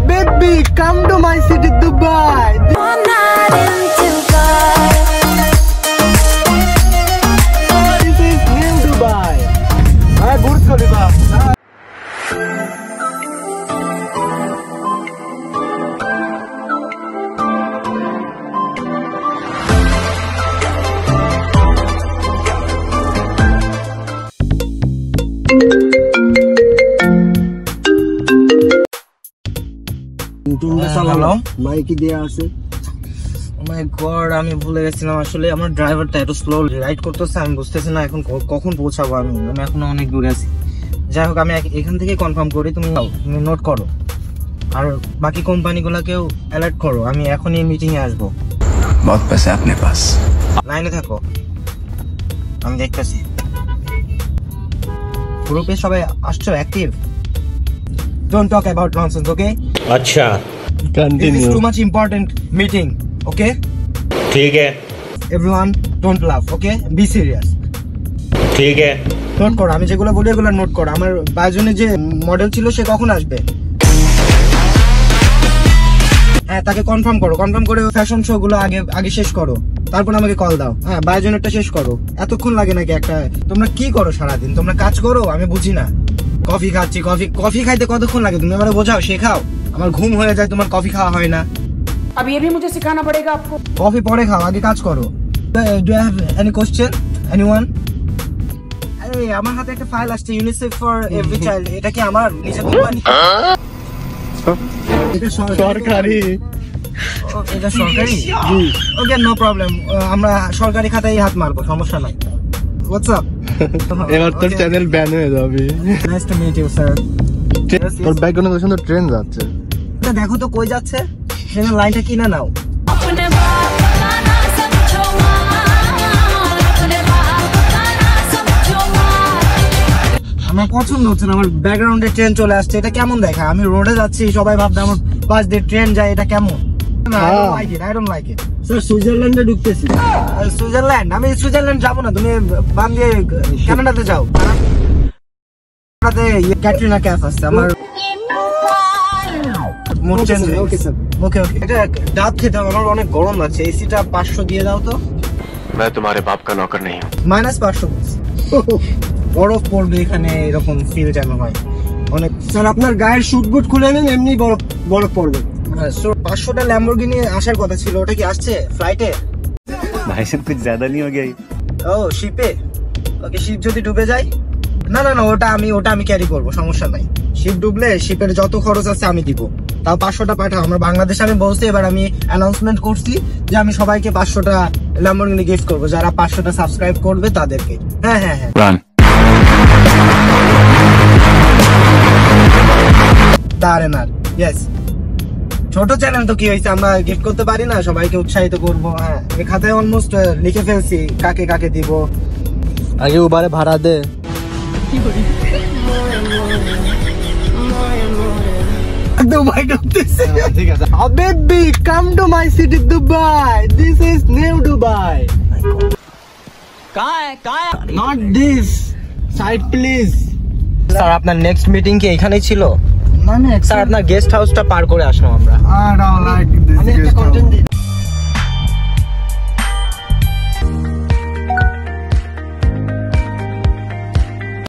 Habibi, come to my city, Dubai. One night in Dubai. This is new Dubai. Burj Khalifa. মাইকি দেয়া আছে। ও মাই god, আমি ভুলে গেছিলাম আসলে আমার ড্রাইভারটা একটু স্লো রাইড করতেছে, আমি বুঝতেছি না এখন কখন পৌঁছাবো। আমি এখনো অনেক দূরে আছি। যাই হোক, আমি এখান থেকে কনফার্ম করি, তুমি নোট করো আর বাকি কোম্পানিগুলোকেও অ্যালার্ট করো। আমি এখনই মিটিং এ আসবো। বহুত পয়সা আপনার পাস। লাইনে থাকো, আমি দেখতেছি। গ্রুপে সবাই আসছো active? Don't talk about nonsense, okay? अच्छा, This is too much important meeting, okay? ठीक है, Everyone, don't laugh, okay? Be serious. ठीक है। নোট করো, আমি যেগুলো বলি এগুলো নোট করো। আমার বাজনে যে মডেল ছিল সে কখন আসবে? হ্যাঁ, তাকে কনফার্ম করো। কনফার্ম করে ফ্যাশন শো গুলো আগে শেষ করো, তারপর আমাকে কল দাও। হ্যাঁ, বাজনেরটা শেষ করো। এতক্ষণ লাগে নাকি একটা? তোমরা কি করো সারাদিন? তোমরা কাজ করো? আমি বুঝি না। কফি খাচ্ছি, কফি খাইতে কতক্ষণ লাগে? তুমি আমাকে বোঝাও, শেখাও। আমার ঘুম হয়ে যায়, তোমার কফি খাওয়া হয় না। अब ये भी मुझे सिखाना पड़ेगा आपको। কফি পরে খাও, আগে কাজ করো। Do you have any question? Anyone? আরে আমার হাতে একটা ফাইল আসছে, ইউনিসেফ ফর এভরি চাইল্ড। এটা কি আমার নিজের কোম্পানি? এটা সরকারি। এটা সরকারি? Okay, no problem. আমরা সরকারি খাতায় হাত মারবো, সমস্যা নাই। What's up? এবার তোর চ্যানেল ব্যান হয়ে যাবে। Nice to meet you sir. তোর ব্যাকগ্রাউন্ডে সুন্দর ট্রেন যাচ্ছে। দেখো তো কই যাচ্ছে, ট্রেনের লাইনটা কিনে নাও। अपने बाप का ना समझो माँ, अपने बाप का ना समझो माँ। আমার পছন্দ হচ্ছে না, আমার ব্যাকগ্রাউন্ডে ট্রেন চলে আসছে। এটা কেমন দেখা? আমি রোডে যাচ্ছি, সবাই ভাববে আমার পাশ দিয়ে ট্রেন যায়, এটা কেমন? I don't like it. Sir সুইজারল্যান্ডে ঢুকতেছি। সুইজারল্যান্ড? আমি সুইজারল্যান্ড যাবো না, তুমি বান দিয়ে কানাডাতে যাও। কানাডাতে ক্যাটরিনা ক্যাফ আছে। আমার mood change. Okay sir. Okay okay, এটা ডাব খেতে হবে, আমার অনেক গরম লাগছে। এসিটা 500 দিয়ে দাও তো। मैं तुम्हारे बाप का नौकर नहीं हूँ। -500। বরফ পড়বে এখানে, এরকম ফিল যেন হয় অনেক। স্যার আপনার গায়ের শুট বুট খুলে নেন, এমনি বরফ পড়বে। 500টা ল্যাম্বরগিনি আসার কথা ছিল, ওটা কি আসছে ফ্লাইটে? भाई साहब कुछ ज्यादा नहीं हो गया? ও শিপে? ওকে, শিপ যদি ডুবে যায়? না না না, ওটা আমি ক্যারি করবো, সমস্যা নাই। শিপ ডুবলে শিপের যত খরচ আছে আমি দিব। তাও 500টা পাঠাও। আমার বাংলাদেশে আমি বলছি, এবার আমি অ্যানাউন্সমেন্ট করছি যে আমি সবাইকে 500টা ল্যাম্বরগিনি গিফট করবো, যারা 500টা সাবস্ক্রাইব করবে তাদেরকে। হ্যাঁ হ্যাঁ হ্যাঁ, দাঁড়েন আর। ইয়েস, ছোট চ্যানেল তো কি হয়েছে, আমরা গিফট করতে পারি না? সবাইকে উৎসাহিত করবো। হ্যাঁ, এই খাতায় অলমোস্ট লিখে ফেলছি কাকে কাকে দিব। আগে উবারে ভাড়া দে। দুবাই ঢুকতেছে। ঠিক আছে। Habibi, come to my city, Dubai. This is new Dubai. Not this. Side please. Sir, আপনার নেক্সট মিটিং কি এখানেই ছিল? না না স্যার, আপনার গেস্ট হাউসটা পার করে আসলাম আমরা। I don't like this. আমি একটা কন্টেন্ট